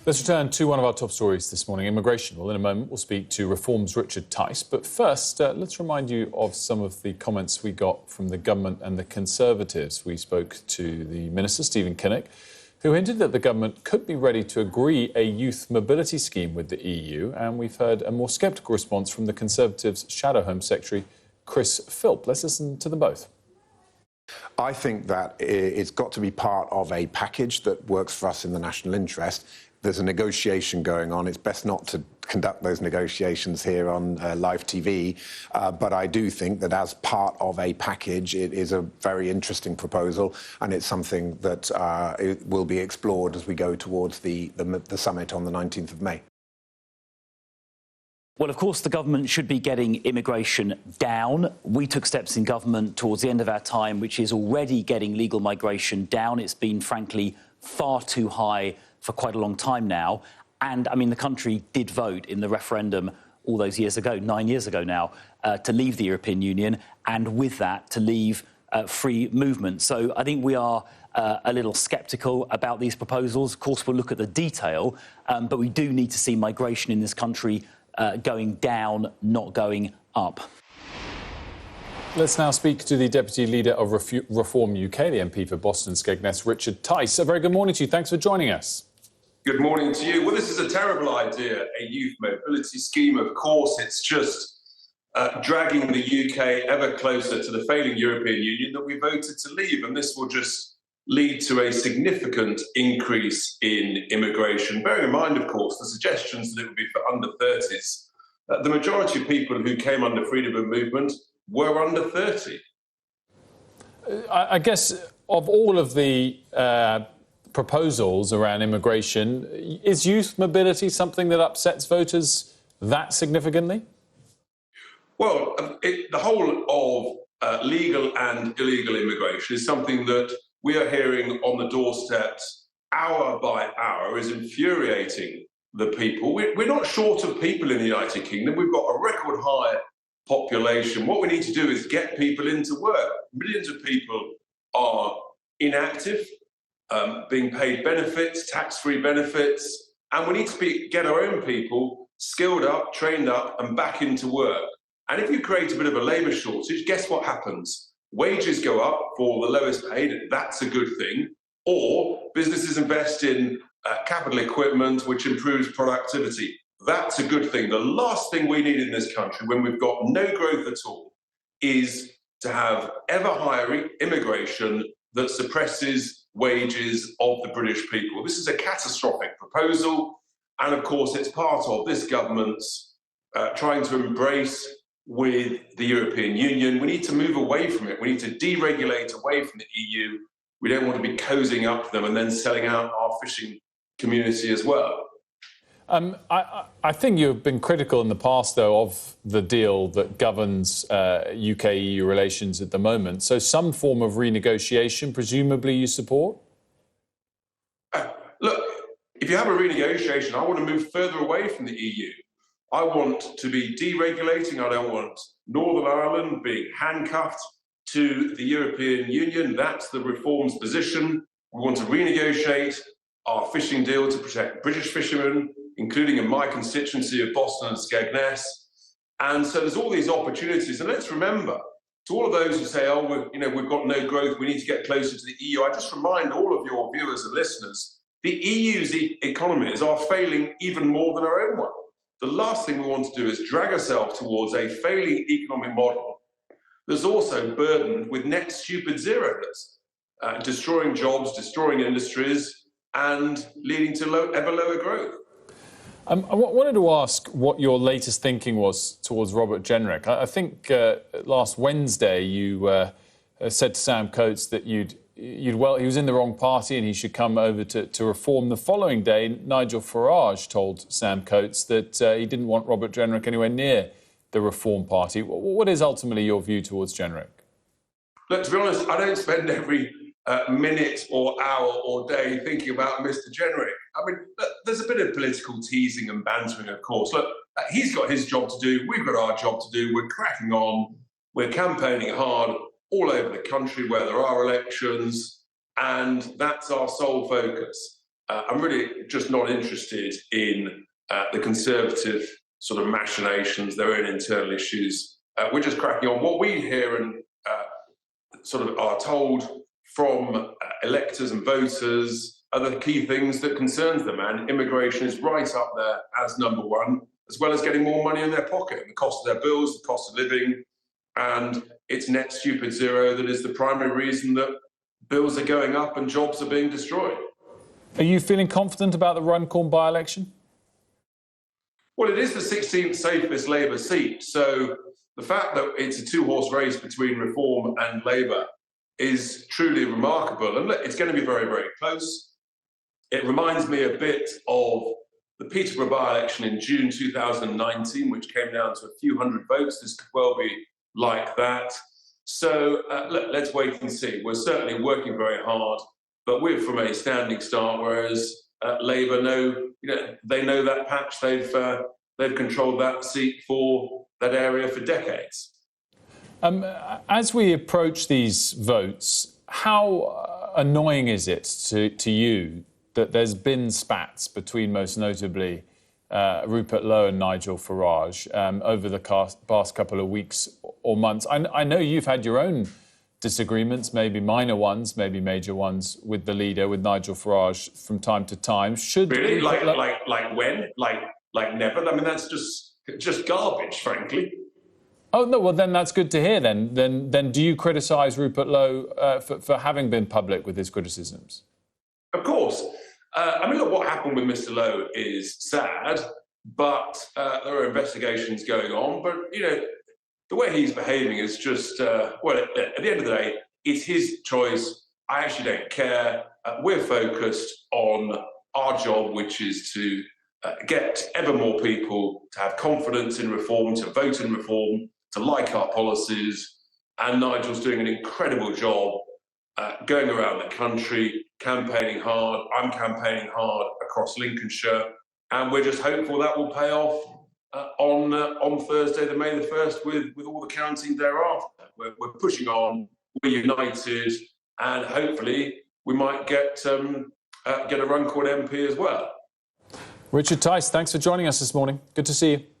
Let's return to one of our top stories this morning, immigration. Well, in a moment, we'll speak to Reform's Richard Tice. But first, let's remind you of some of the comments we got from the government and the Conservatives. We spoke to the Minister, Stephen Kinnock, who hinted that the government could be ready to agree a youth mobility scheme with the EU. And we've heard a more sceptical response from the Conservatives' Shadow Home Secretary, Chris Philp. Let's listen to them both. I think that it's got to be part of a package that works for us in the national interest. There's a negotiation going on. It's best not to conduct those negotiations here on live TV. But I do think that as part of a package, it is a very interesting proposal, and it's something that it will be explored as we go towards the summit on the 19th of May. Well, of course, the government should be getting immigration down. We took steps in government towards the end of our time, which is already getting legal migration down. It's been, frankly, far too high for quite a long time now. And, I mean, the country did vote in the referendum all those years ago, 9 years ago now, to leave the European Union, and with that, to leave free movement. So I think we are a little sceptical about these proposals. Of course, we'll look at the detail, but we do need to see migration in this country going down, not going up. Let's now speak to the Deputy Leader of Reform UK, the MP for Boston and Skegness, Richard Tice. A very good morning to you. Thanks for joining us. Good morning to you. Well, this is a terrible idea, a youth mobility scheme. Of course, it's just dragging the UK ever closer to the failing European Union that we voted to leave. And this will just lead to a significant increase in immigration. Bear in mind, of course, the suggestions that it would be for under 30s. The majority of people who came under freedom of movement were under 30. I guess of all of the proposals around immigration, is youth mobility something that upsets voters that significantly? Well, the whole of legal and illegal immigration is something that we are hearing on the doorsteps hour by hour is infuriating the people. We're not short of people in the United Kingdom. We've got a record high population. What we need to do is get people into work. Millions of people are inactive, being paid benefits, tax-free benefits, and we need to get our own people skilled up, trained up, and back into work. And if you create a bit of a labour shortage, guess what happens? Wages go up for the lowest paid, that's a good thing, or businesses invest in capital equipment, which improves productivity. That's a good thing. The last thing we need in this country, when we've got no growth at all, is to have ever higher immigration that suppresses wages of the British people. This is a catastrophic proposal, and of course it's part of this government's trying to embrace with the European Union. We need to move away from it. We need to deregulate away from the EU. We don't want to be cozying up to them and then selling out our fishing community as well. I think you've been critical in the past, though, of the deal that governs UK-EU relations at the moment. So some form of renegotiation, presumably you support? Look, if you have a renegotiation, I want to move further away from the EU. I want to be deregulating. I don't want Northern Ireland being handcuffed to the European Union. That's the Reform's position. We want to renegotiate our fishing deal to protect British fishermen, including in my constituency of Boston and Skegness. And so there's all these opportunities. And let's remember, to all of those who say, oh, we've got no growth, we need to get closer to the EU, I just remind all of your viewers and listeners, the EU's economies are failing even more than our own one. The last thing we want to do is drag ourselves towards a failing economic model that's also burdened with net stupid zeros, destroying jobs, destroying industries, and leading to ever lower growth. I wanted to ask what your latest thinking was towards Robert Jenrick. I think last Wednesday you said to Sam Coates that he was in the wrong party and he should come over to Reform. The following day, Nigel Farage told Sam Coates that he didn't want Robert Jenrick anywhere near the Reform Party. What is ultimately your view towards Jenrick? Look, to be honest, I don't spend every minute or hour or day thinking about Mr. Jenrick. I mean, there's a bit of political teasing and bantering, of course. Look, he's got his job to do. We've got our job to do. We're cracking on. We're campaigning hard all over the country where there are elections, and that's our sole focus. I'm really just not interested in the Conservative sort of machinations, their own internal issues. We're just cracking on. What we hear and sort of are told from electors and voters are the key things that concerns them, and immigration is right up there as number one, as well as getting more money in their pocket, and the cost of their bills, the cost of living, and it's net stupid zero that is the primary reason that bills are going up and jobs are being destroyed. Are you feeling confident about the Runcorn by-election? Well, it is the 16th safest Labour seat, so the fact that it's a two-horse race between Reform and Labour is truly remarkable, and it's going to be very, very close. It reminds me a bit of the Peterborough by-election in June 2019, which came down to a few hundred votes. This could well be like that. So let's wait and see. We're certainly working very hard, but we're from a standing start, whereas Labour they know that patch. They've controlled that seat for that area for decades. As we approach these votes, how annoying is it to you that there's been spats between, most notably, Rupert Lowe and Nigel Farage over the past couple of weeks or months? I know you've had your own disagreements, maybe minor ones, maybe major ones, with the leader, with Nigel Farage, from time to time. Should really like when like never? I mean, that's just garbage, frankly. Oh no, well then that's good to hear. Then do you criticise Rupert Lowe for having been public with his criticisms? Of course. I mean, look, what happened with Mr. Lowe is sad, but there are investigations going on. But the way he's behaving is just well. At the end of the day, it's his choice. I actually don't care. We're focused on our job, which is to get ever more people to have confidence in reform, to vote in reform, to like our policies. And Nigel's doing an incredible job going around the country, campaigning hard. I'm campaigning hard across Lincolnshire. And we're just hopeful that will pay off on Thursday, the May the 1st, with all the counting thereafter. We're pushing on, we're united, and hopefully we might get a Runcorn MP as well. Richard Tice, thanks for joining us this morning. Good to see you.